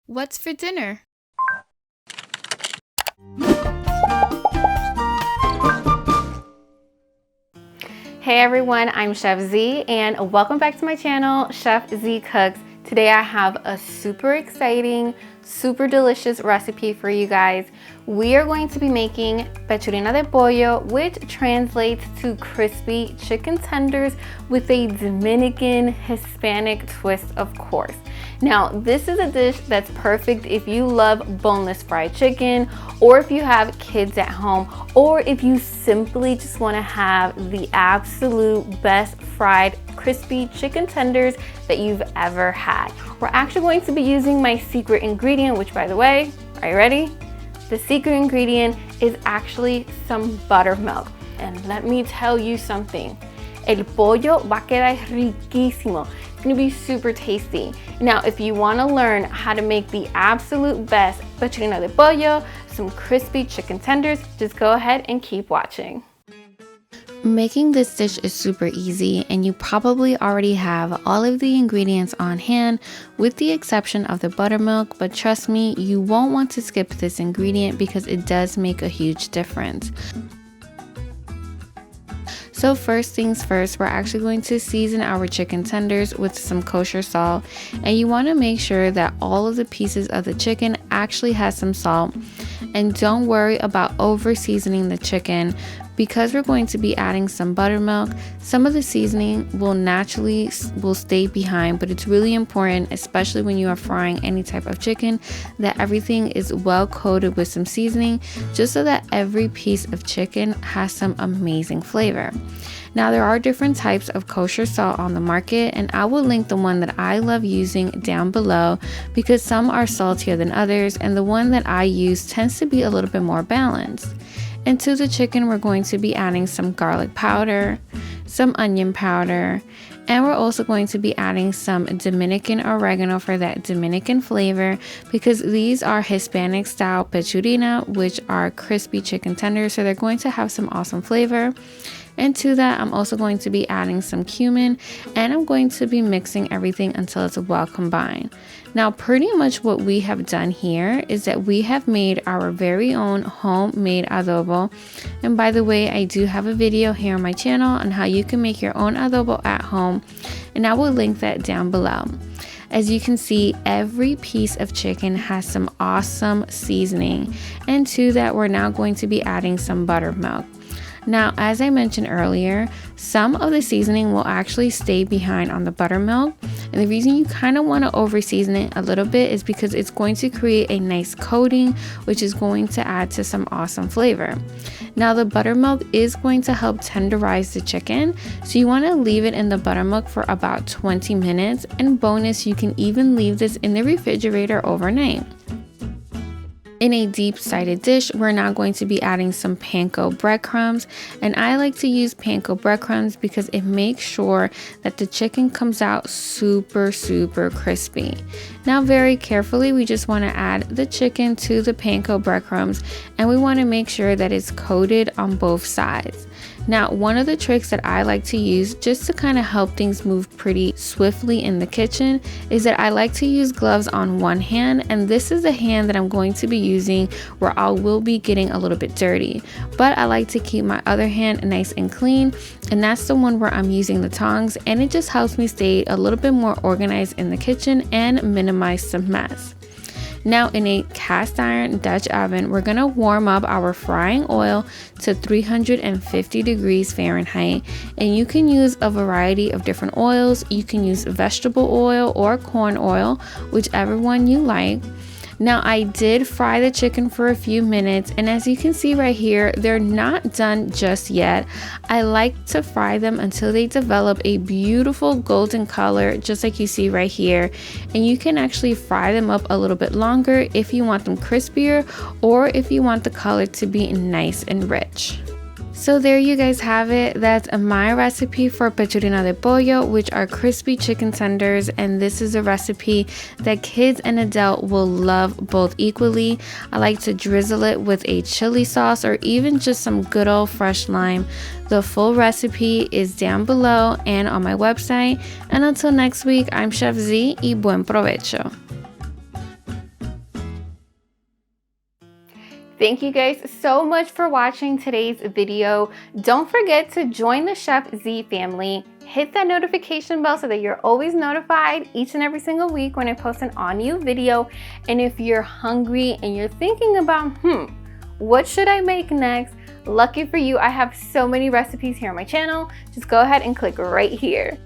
What's for dinner? Hey everyone, I'm Chef Zee and welcome back to my channel, Chef Zee Cooks. Today I have a super exciting, super delicious recipe for you guys. We are going to be making Pechurinas de Pollo, which translates to crispy chicken tenders with a Dominican Hispanic twist, of course. Now, this is a dish that's perfect if you love boneless fried chicken, or if you have kids at home, or if you simply just want to have the absolute best fried crispy chicken tenders that you've ever had. We're actually going to be using my secret ingredient, which, by the way, are you ready? The secret ingredient is actually some buttermilk. And let me tell you something. El pollo va a quedar riquísimo. It's gonna be super tasty. Now, if you wanna learn how to make the absolute best pechurinas de pollo, some crispy chicken tenders, just go ahead and keep watching. Making this dish is super easy, and you probably already have all of the ingredients on hand with the exception of the buttermilk, but trust me, you won't want to skip this ingredient because it does make a huge difference. So first things first, we're actually going to season our chicken tenders with some kosher salt, and you want to make sure that all of the pieces of the chicken actually has some salt. And don't worry about over seasoning the chicken. Because we're going to be adding some buttermilk, some of the seasoning will stay behind, but it's really important, especially when you are frying any type of chicken, that everything is well coated with some seasoning, just so that every piece of chicken has some amazing flavor. Now, there are different types of kosher salt on the market, and I will link the one that I love using down below because some are saltier than others, and the one that I use tends to be a little bit more balanced. And to the chicken, we're going to be adding some garlic powder, some onion powder, and we're also going to be adding some Dominican Orégano for that Dominican flavor, because these are Hispanic style pechurina, which are crispy chicken tenders, so they're going to have some awesome flavor. And to that, I'm also going to be adding some cumin, and I'm going to be mixing everything until it's well combined. Now, pretty much what we have done here is that we have made our very own homemade adobo. And by the way, I do have a video here on my channel on how you can make your own adobo at home, and I will link that down below. As you can see, every piece of chicken has some awesome seasoning, and to that, we're now going to be adding some buttermilk. Now, as I mentioned earlier, some of the seasoning will actually stay behind on the buttermilk, and the reason you kind of want to over season it a little bit is because it's going to create a nice coating, which is going to add to some awesome flavor. Now, the buttermilk is going to help tenderize the chicken, so you want to leave it in the buttermilk for about 20 minutes, and bonus, you can even leave this in the refrigerator overnight. In a deep-sided dish, we're now going to be adding some panko breadcrumbs, and I like to use panko breadcrumbs because it makes sure that the chicken comes out super crispy. Now, very carefully, we just want to add the chicken to the panko breadcrumbs, and we want to make sure that it's coated on both sides. Now, one of the tricks that I like to use just to kind of help things move pretty swiftly in the kitchen is that I like to use gloves on one hand, and this is the hand that I'm going to be using where I will be getting a little bit dirty. But I like to keep my other hand nice and clean, and that's the one where I'm using the tongs, and it just helps me stay a little bit more organized in the kitchen and minimize some mess. Now, in a cast iron Dutch oven, we're going to warm up our frying oil to 350 degrees Fahrenheit, and you can use a variety of different oils. You can use vegetable oil or corn oil, whichever one you like. Now, I did fry the chicken for a few minutes, and as you can see right here, they're not done just yet. I like to fry them until they develop a beautiful golden color, just like you see right here. And you can actually fry them up a little bit longer if you want them crispier, or if you want the color to be nice and rich. So there you guys have it. That's my recipe for pechurinas de pollo, which are crispy chicken tenders, and this is a recipe that kids and adult will love both equally. I like to drizzle it with a chili sauce or even just some good old fresh lime. The full recipe is down below and on my website. And until next week, I'm Chef Zee y buen provecho. Thank you guys so much for watching today's video. Don't forget to join the Chef Zee family. Hit that notification bell so that you're always notified each and every single week when I post an all-new video. And if you're hungry and you're thinking about, what should I make next? Lucky for you, I have so many recipes here on my channel. Just go ahead and click right here.